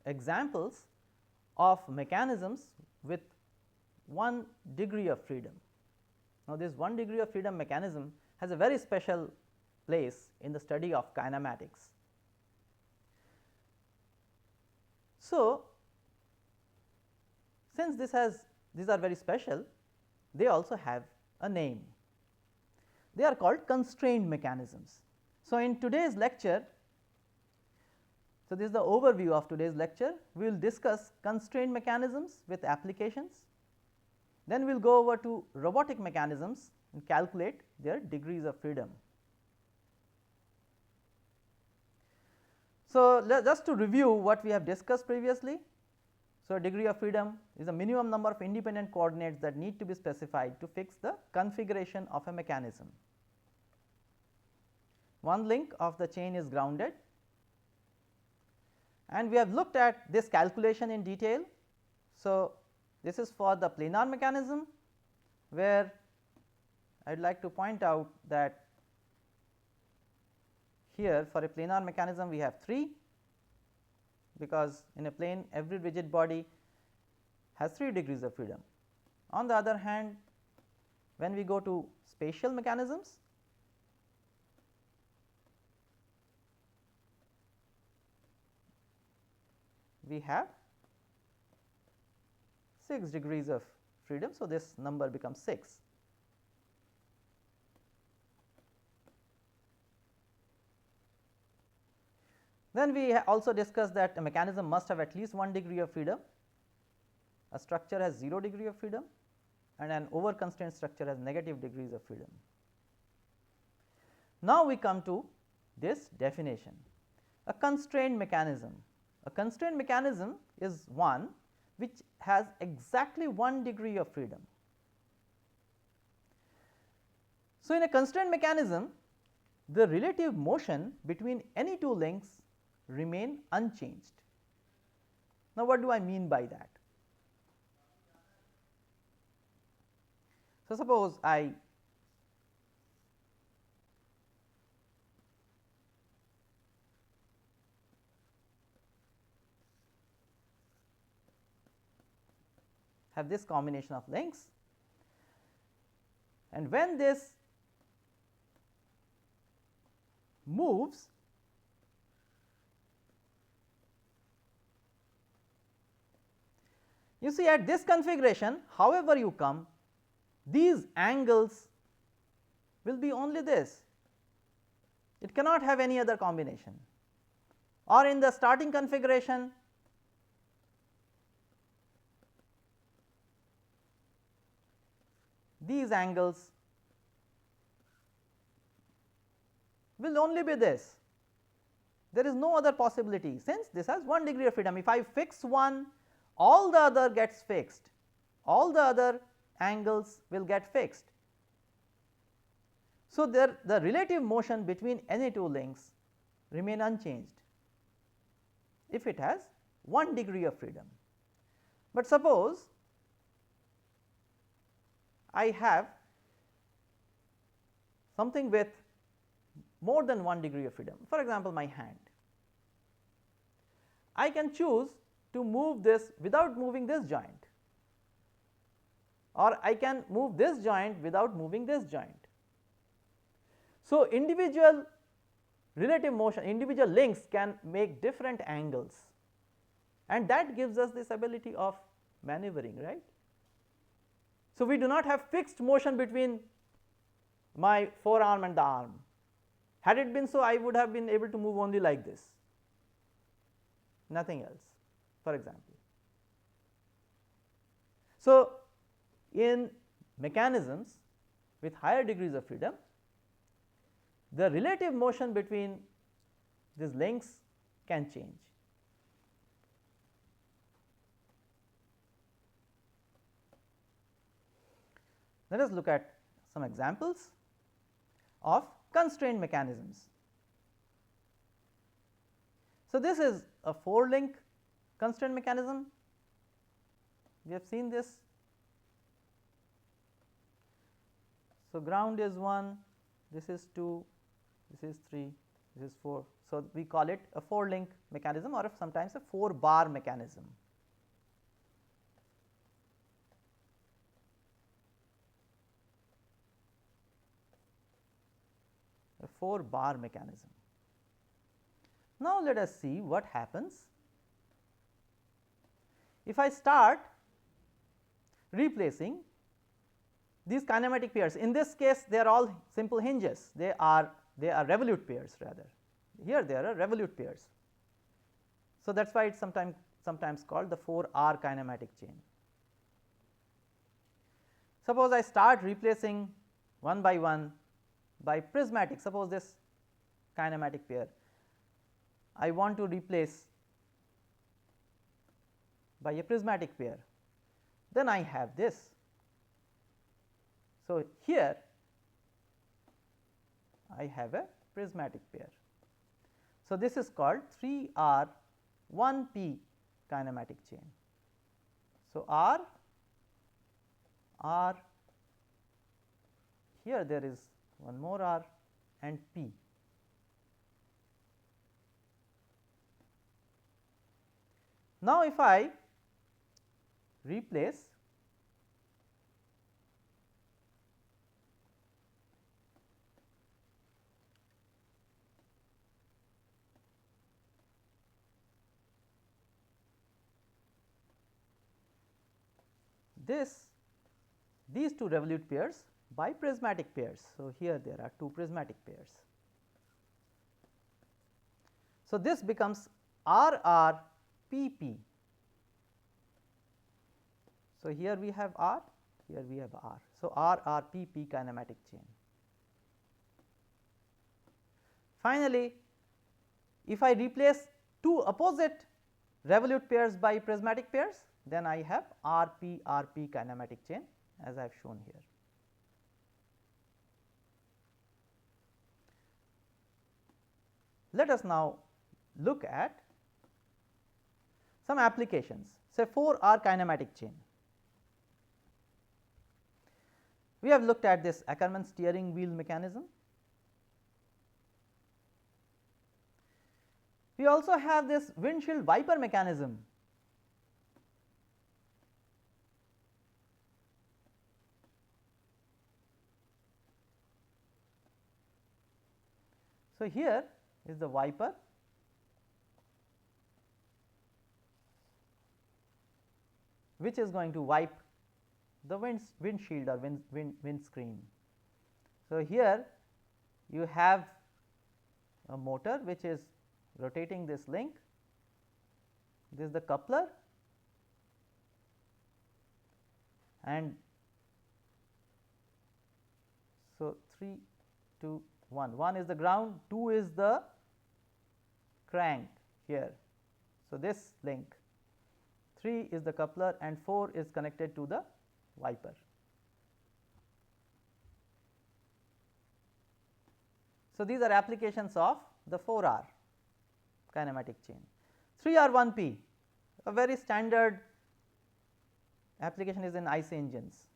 examples of mechanisms with 1 degree of freedom. Now, this 1 degree of freedom mechanism has a very special place in the study of kinematics. So, since these are very special, they also have a name. They are called constrained mechanisms. So, in today's lecture, so this is the overview of today's lecture. We will discuss constrained mechanisms with applications. Then we will go over to robotic mechanisms and calculate their degrees of freedom. So, just to review what we have discussed previously. So, degree of freedom is a minimum number of independent coordinates that need to be specified to fix the configuration of a mechanism. One link of the chain is grounded, and we have looked at this calculation in detail. So, this is for the planar mechanism, where I would like to point out that here for a planar mechanism we have 3, because in a plane every rigid body has 3 degrees of freedom. On the other hand, when we go to spatial mechanisms, we have 6 degrees of freedom. So, this number becomes 6. Then we also discussed that a mechanism must have at least 1 degree of freedom, a structure has 0 degree of freedom, and an over constrained structure has negative degrees of freedom. Now, we come to this definition. A constrained mechanism. A constrained mechanism is one which has exactly 1 degree of freedom. So, in a constrained mechanism, the relative motion between any two links remain unchanged. Now, what do I mean by that? So, suppose I have this combination of links, and when this moves, you see at this configuration, however you come, these angles will be only this, it cannot have any other combination, or in the starting configuration these angles will only be this. There is no other possibility, since this has 1 degree of freedom. If I fix one, all the other gets fixed, all the other angles will get fixed. So, the relative motion between any two links remain unchanged if it has 1 degree of freedom. But suppose I have something with more than 1 degree of freedom, for example, my hand. I can choose to move this without moving this joint, or I can move this joint without moving this joint. So, individual relative motion, individual links can make different angles, and that gives us this ability of maneuvering, right. So, we do not have fixed motion between my forearm and the arm. Had it been so, I would have been able to move only like this, nothing else, for example. So, in mechanisms with higher degrees of freedom, the relative motion between these links can change. Let us look at some examples of constrained mechanisms. So, this is a 4 link constraint mechanism. We have seen this. So, ground is 1, this is 2, this is 3, this is 4, So, we call it a 4 link mechanism or sometimes a 4 bar mechanism. A 4 bar mechanism. Now, let us see what happens if I start replacing these kinematic pairs. In this case, they are all simple hinges, they are revolute pairs rather. Here they are revolute pairs. So, that is why it is sometimes called the 4R kinematic chain. Suppose I start replacing one by prismatic, suppose this kinematic pair I want to replace by a prismatic pair, then I have this. So, here I have a prismatic pair. So, this is called 3R 1P kinematic chain. So, R, here there is one more R and P. Now, if I replace these two revolute pairs by prismatic pairs. So, here there are two prismatic pairs. So, this becomes RRPP. So, here we have R, here we have R. So, RRPP kinematic chain. Finally, if I replace two opposite revolute pairs by prismatic pairs, then I have RP kinematic chain as I have shown here. Let us now look at some applications, say 4R kinematic chain. We have looked at this Ackermann steering wheel mechanism. We also have this windshield wiper mechanism. So, here is the wiper which is going to wipe the windshield or windscreen. So, here you have a motor which is rotating this link, this is the coupler, and so 3, 2, 1, 1 is the ground, 2 is the crank here. So, this link, 3 is the coupler and 4 is connected to the wiper. So, these are applications of the 4R kinematic chain. 3R 1P, a very standard application is in IC engines.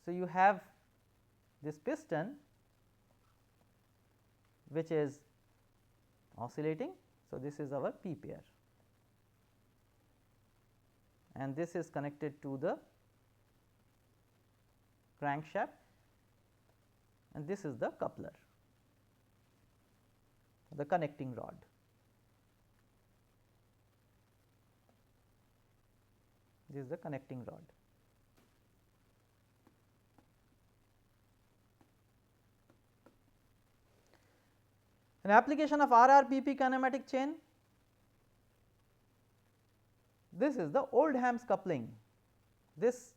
So, you have this piston which is oscillating. So, this is our P pair and this is connected to the crankshaft and this is the coupler, the connecting rod. This is the connecting rod. An application of RRPP kinematic chain, this is the Oldham's coupling. This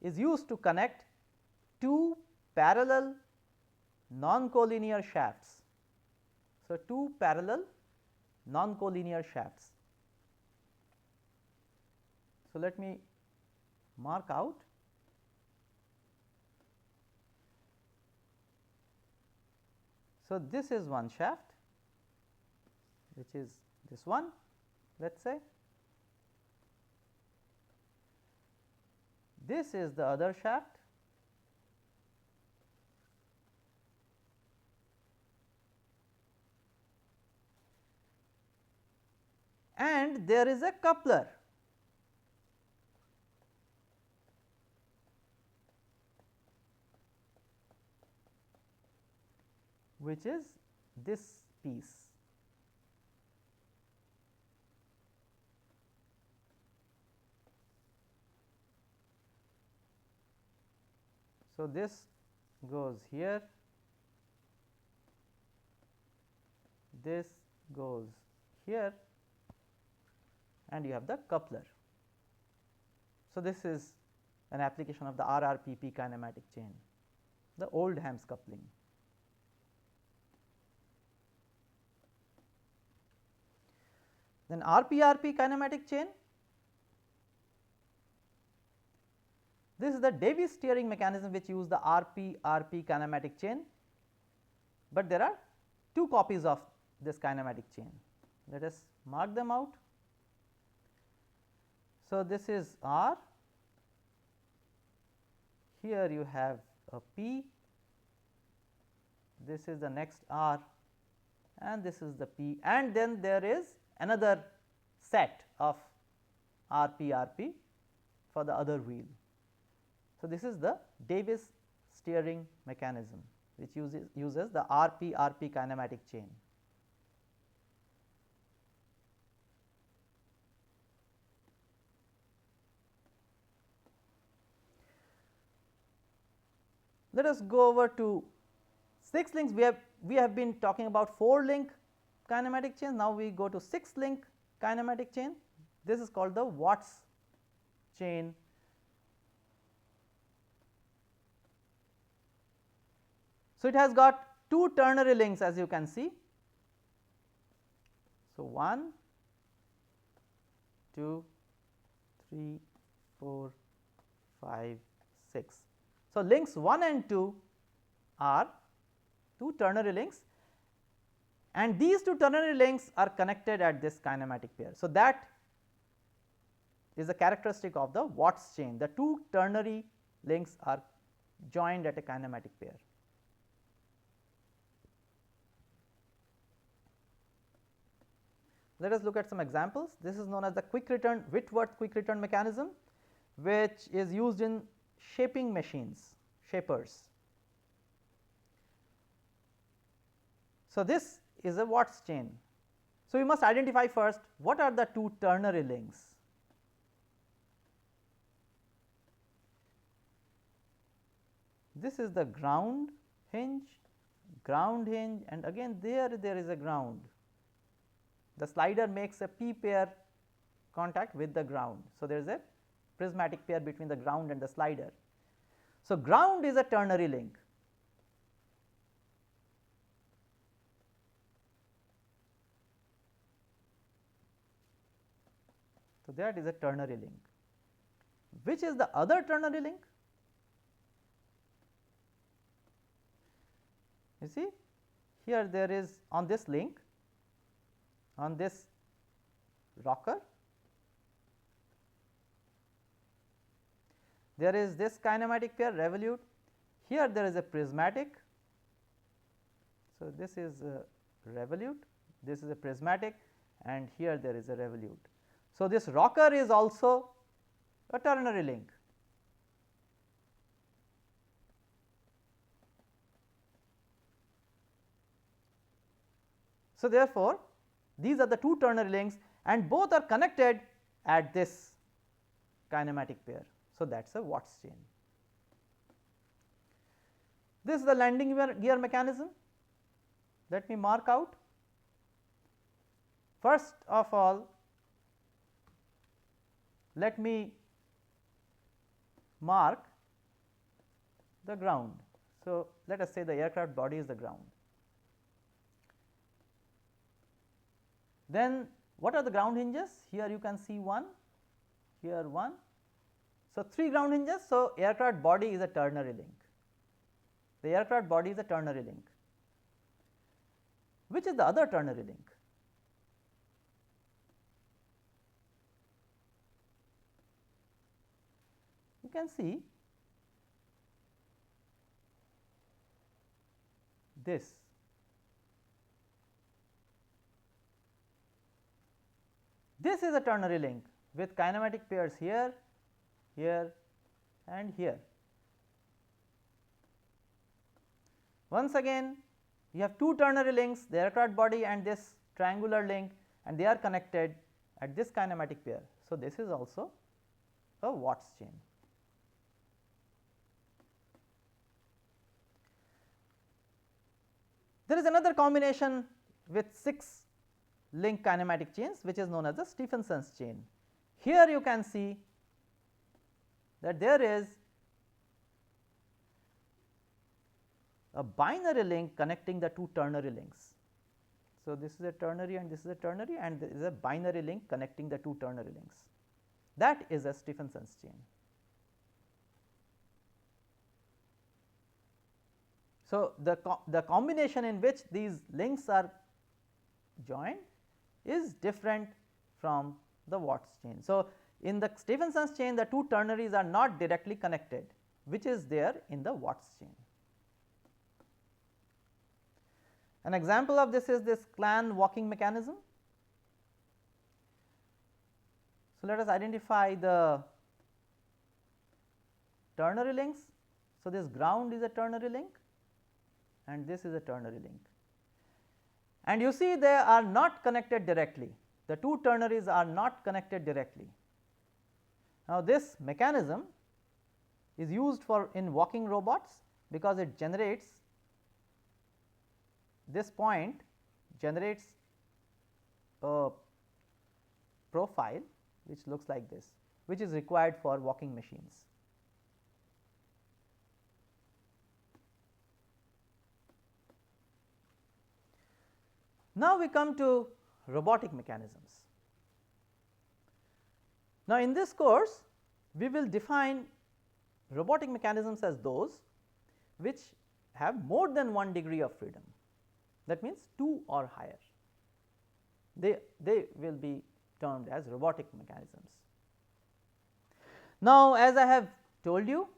is used to connect two parallel non-collinear shafts. So, two parallel non-collinear shafts. So, let me mark out. So, this is one shaft which is this one, let us say. This is the other shaft and there is a coupler. Which is this piece. So, this goes here, this goes here, and you have the coupler. So, this is an application of the RRPP kinematic chain, the Oldham's coupling. Then RPRP kinematic chain, this is the Davis steering mechanism which use the RPRP kinematic chain, but there are two copies of this kinematic chain. Let us mark them out. So, this is R, here you have a P, this is the next R, and this is the P, and then there is another set of RPRP for the other wheel. So, this is the Davis steering mechanism which uses the RPRP kinematic chain. Let us go over to 6 links. We have been talking about 4 link kinematic chain. Now, we go to 6 link kinematic chain. This is called the Watts chain. So, it has got 2 ternary links, as you can see. So, 1, 2, 3, 4, 5, 6. So, links 1 and 2 are 2 ternary links, and these 2 ternary links are connected at this kinematic pair. So, that is a characteristic of the Watts chain. The 2 ternary links are joined at a kinematic pair. Let us look at some examples. This is known as the quick return Whitworth quick return mechanism, which is used in shaping machines, shapers. So, this is a Watts chain. So, we must identify first what are the 2 ternary links. This is the ground hinge, and again there is a ground. The slider makes a P pair contact with the ground. So, there is a prismatic pair between the ground and the slider. So, ground is a ternary link. So, that is a ternary link. Which is the other ternary link? You see, here there is on this link, on this rocker, there is this kinematic pair revolute, here there is a prismatic. So, this is a revolute, this is a prismatic, and here there is a revolute. So, this rocker is also a ternary link. So, therefore, these are the 2 ternary links and both are connected at this kinematic pair. So, that is a Watts chain. This is the landing gear mechanism. Let me mark out. First of all, let me mark the ground. So, let us say the aircraft body is the ground. Then what are the ground hinges? Here you can see 1, here 1. So, 3 ground hinges. So, aircraft body is a ternary link. The aircraft body is a ternary link. Which is the other ternary link? You can see this. This is a ternary link with kinematic pairs here, here and here. Once again you have two ternary links, the aircraft body and this triangular link, and they are connected at this kinematic pair. So, this is also a Watts chain. There is another combination with 6 link kinematic chains, which is known as the Stephenson's chain. Here you can see that there is a binary link connecting the two ternary links. So, this is a ternary and this is a ternary, and there is a binary link connecting the two ternary links. That is a Stephenson's chain. So, the combination in which these links are joined is different from the Watts chain. So, in the Stephenson's chain the two ternaries are not directly connected, which is there in the Watts chain. An example of this is this Clan walking mechanism. So, let us identify the ternary links. So, this ground is a ternary link and this is a ternary link, and you see they are not connected directly, the two ternaries are not connected directly. Now, this mechanism is used for in walking robots because it generates this point generates a profile which looks like this, which is required for walking machines. Now, we come to robotic mechanisms. Now, in this course we will define robotic mechanisms as those which have more than one degree of freedom, that means 2 or higher. They will be termed as robotic mechanisms. Now, as I have told you,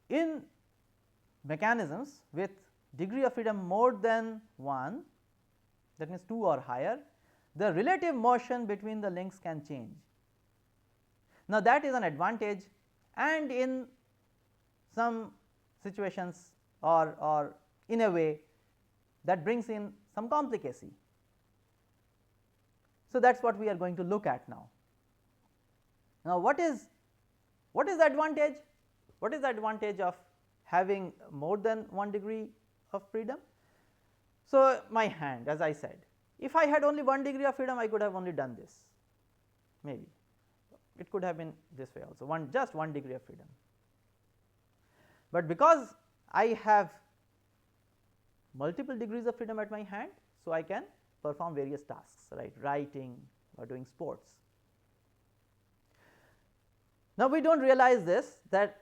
in mechanisms with degree of freedom more than 1, that means 2 or higher, the relative motion between the links can change. Now, that is an advantage, and in some situations or in a way that brings in some complicacy. So, that is what we are going to look at now. Now, what is the advantage? What is the advantage of having more than 1 degree of freedom? So, my hand, as I said, if I had only 1 degree of freedom, I could have only done this, maybe it could have been this way also, just 1 degree of freedom. But because I have multiple degrees of freedom at my hand, so I can perform various tasks, right, writing or doing sports. Now, we do not realize this, that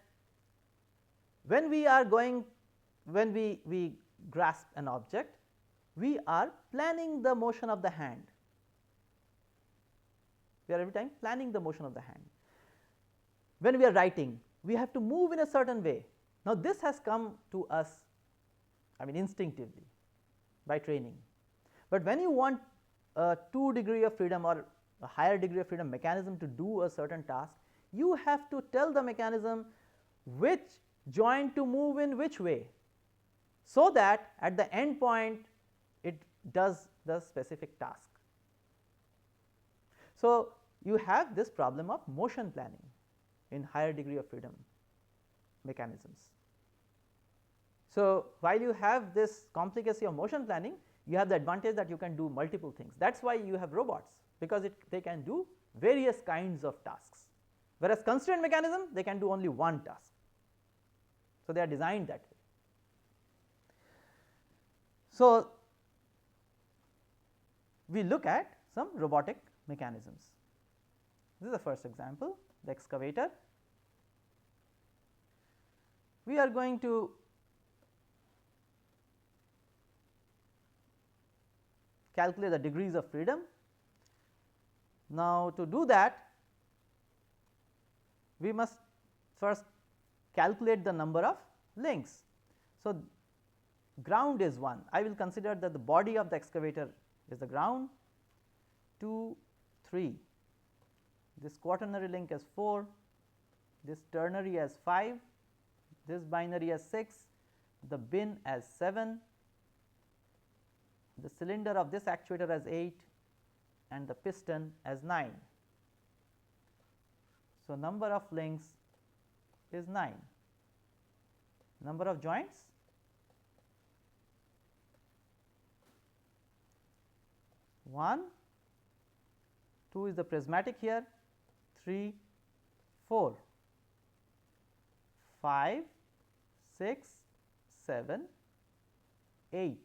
when we are going, when we grasp an object, we are planning the motion of the hand, we are every time planning the motion of the hand. When we are writing, we have to move in a certain way. Now, this has come to us, I mean, instinctively by training, but when you want a 2 degree of freedom or a higher degree of freedom mechanism to do a certain task, you have to tell the mechanism which joint to move in which way, so that at the end point it does the specific task. So, you have this problem of motion planning in higher degree of freedom mechanisms. So, while you have this complicacy of motion planning, you have the advantage that you can do multiple things. That is why you have robots, because they can do various kinds of tasks, whereas constraint mechanism they can do only one task. So, they are designed that way. So, we look at some robotic mechanisms. This is the first example, the excavator. We are going to calculate the degrees of freedom. Now, to do that, we must first calculate the number of links. So, ground is 1. I will consider that the body of the excavator is the ground 2, 3, this quaternary link as 4, this ternary as 5, this binary as 6, the bin as 7, the cylinder of this actuator as 8, and the piston as 9. So, number of links is 9. Number of joints, 1, 2 is the prismatic here, 3, 4, 5, 6, 7, 8.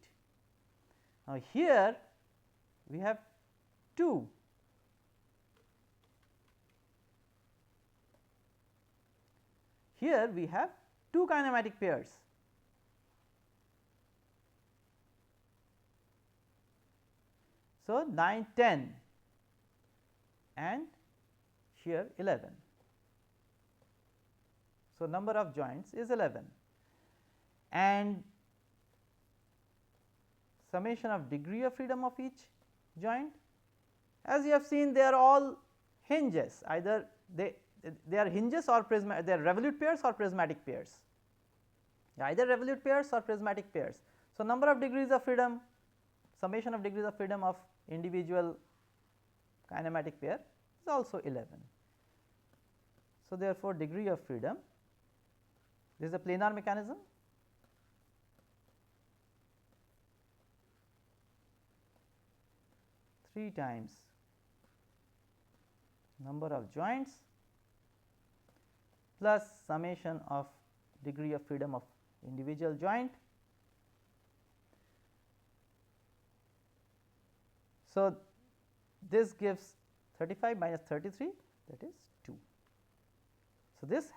Now, here we have 2. Here we have 2 kinematic pairs. So, 9, 10 and here 11. So, number of joints is 11 and summation of degree of freedom of each joint. As you have seen, they are all hinges, either they are hinges or they are revolute pairs or prismatic pairs, either revolute pairs or prismatic pairs. So, number of degrees of freedom, summation of degrees of freedom of individual kinematic pair is also 11. So, therefore, degree of freedom, this is a planar mechanism, three times number of joints plus summation of degree of freedom of individual joint. So, this gives 35 minus 33, that is 2. So, this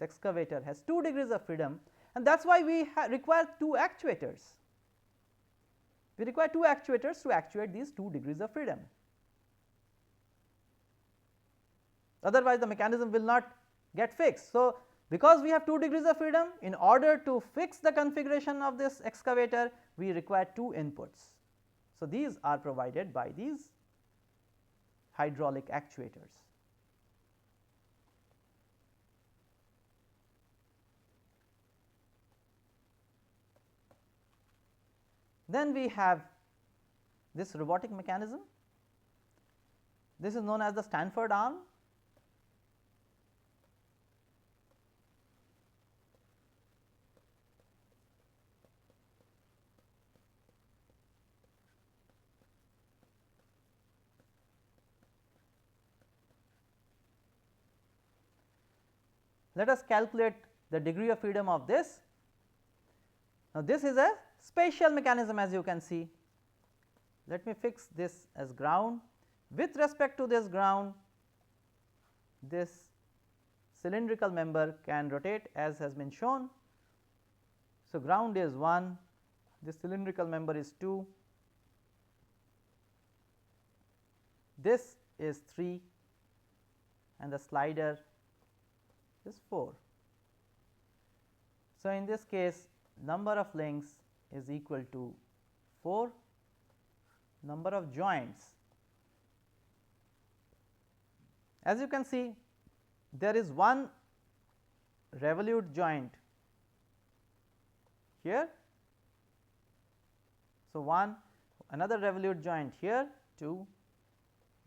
excavator has 2 degrees of freedom, and that is why we require 2 actuators. We require 2 actuators to actuate these 2 degrees of freedom. Otherwise, the mechanism will not get fixed. So, because we have 2 degrees of freedom, in order to fix the configuration of this excavator, we require 2 inputs. So, these are provided by these hydraulic actuators. Then we have this robotic mechanism. This is known as the Stanford arm. Let us calculate the degree of freedom of this. Now, this is a spatial mechanism, as you can see. Let me fix this as ground. With respect to this ground, this cylindrical member can rotate as has been shown. So, ground is 1, this cylindrical member is 2, this is 3 and the slider is 4. So, in this case, number of links is equal to 4, number of joints. As you can see, there is one revolute joint here. So, another revolute joint here, 2,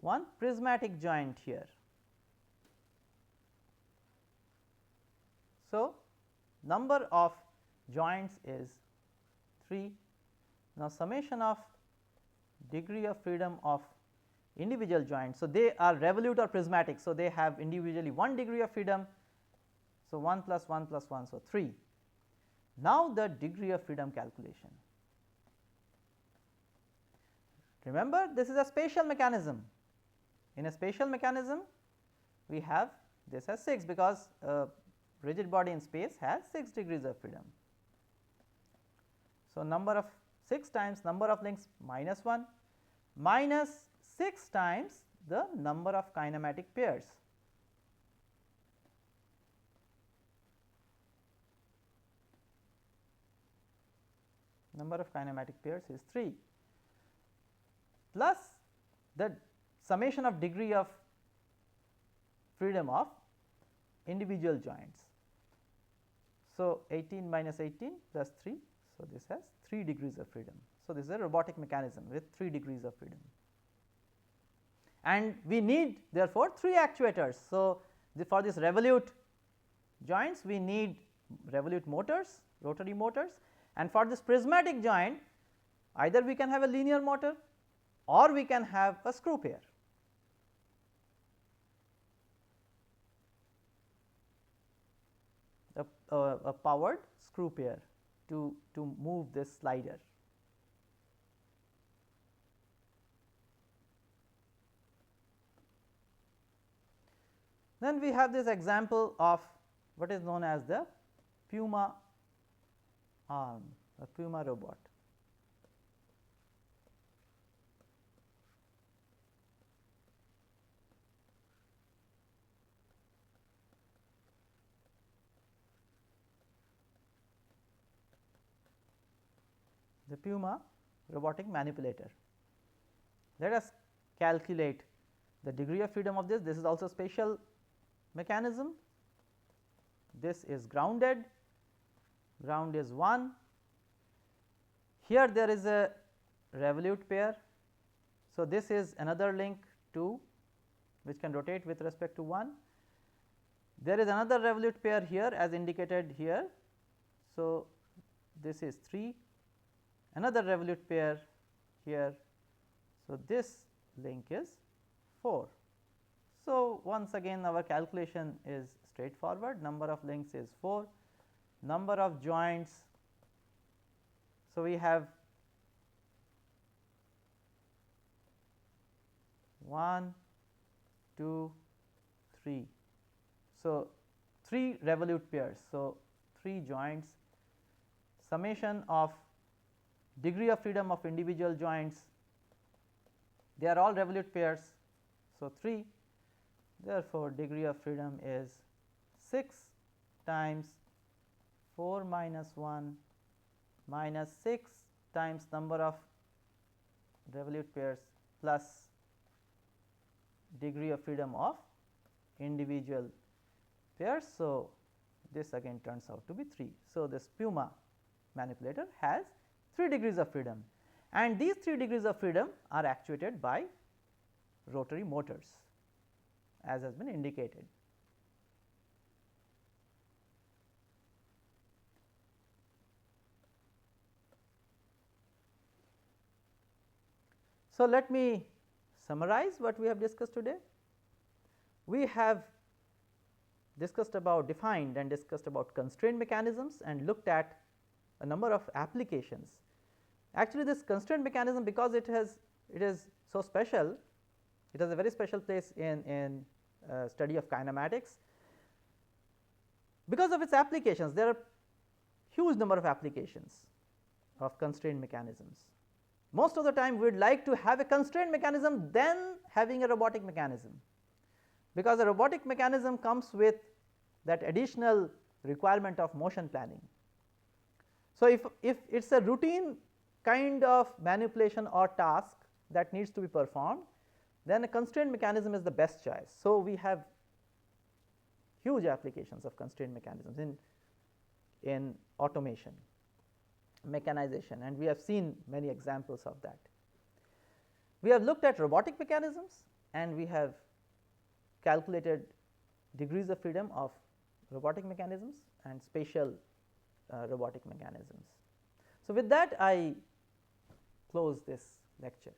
one prismatic joint here. So, number of joints is 3. Now, summation of degree of freedom of individual joints. So, they are revolute or prismatic. So, they have individually 1 degree of freedom. So, 1 plus 1 plus 1, so 3. Now, the degree of freedom calculation. Remember, this is a spatial mechanism. In a spatial mechanism, we have this as 6, because rigid body in space has 6 degrees of freedom. So, number of 6 times number of links minus 1 minus 6 times the number of kinematic pairs. Number of kinematic pairs is 3 plus the summation of degree of freedom of individual joints. So, 18 minus 18 plus 3. So, this has 3 degrees of freedom. So, this is a robotic mechanism with 3 degrees of freedom, and we need therefore 3 actuators. So, for this revolute joints we need revolute motors, rotary motors, and for this prismatic joint either we can have a linear motor or we can have a screw pair. A powered screw pair to move this slider. Then we have this example of what is known as the Puma arm, a Puma robot. The Puma robotic manipulator. Let us calculate the degree of freedom of this. This is also spatial mechanism. This is grounded, ground is 1. Here there is a revolute pair. So, this is another link 2 which can rotate with respect to 1. There is another revolute pair here as indicated here. So, this is 3, another revolute pair here. So, this link is 4. So, once again our calculation is straightforward, number of links is 4, number of joints. So, we have 1, 2, 3. So, 3 revolute pairs. So, 3 joints, summation of degree of freedom of individual joints, they are all revolute pairs. So, 3, therefore, degree of freedom is 6 times 4 minus 1 minus 6 times number of revolute pairs plus degree of freedom of individual pairs. So, this again turns out to be 3. So, this Puma manipulator has 3 degrees of freedom, and these 3 degrees of freedom are actuated by rotary motors as has been indicated. So, let me summarize what we have discussed today. We have discussed about, defined and discussed about constraint mechanisms and looked at a number of applications. Actually, this constraint mechanism, because it is so special, it has a very special place in study of kinematics. Because of its applications, there are huge number of applications of constraint mechanisms. Most of the time we would like to have a constraint mechanism then having a robotic mechanism, because a robotic mechanism comes with that additional requirement of motion planning. So, if it is a routine kind of manipulation or task that needs to be performed, then a constraint mechanism is the best choice. So, we have huge applications of constraint mechanisms in automation, mechanization, and we have seen many examples of that. We have looked at robotic mechanisms and we have calculated degrees of freedom of robotic mechanisms and spatial robotic mechanisms. So, with that I close this lecture.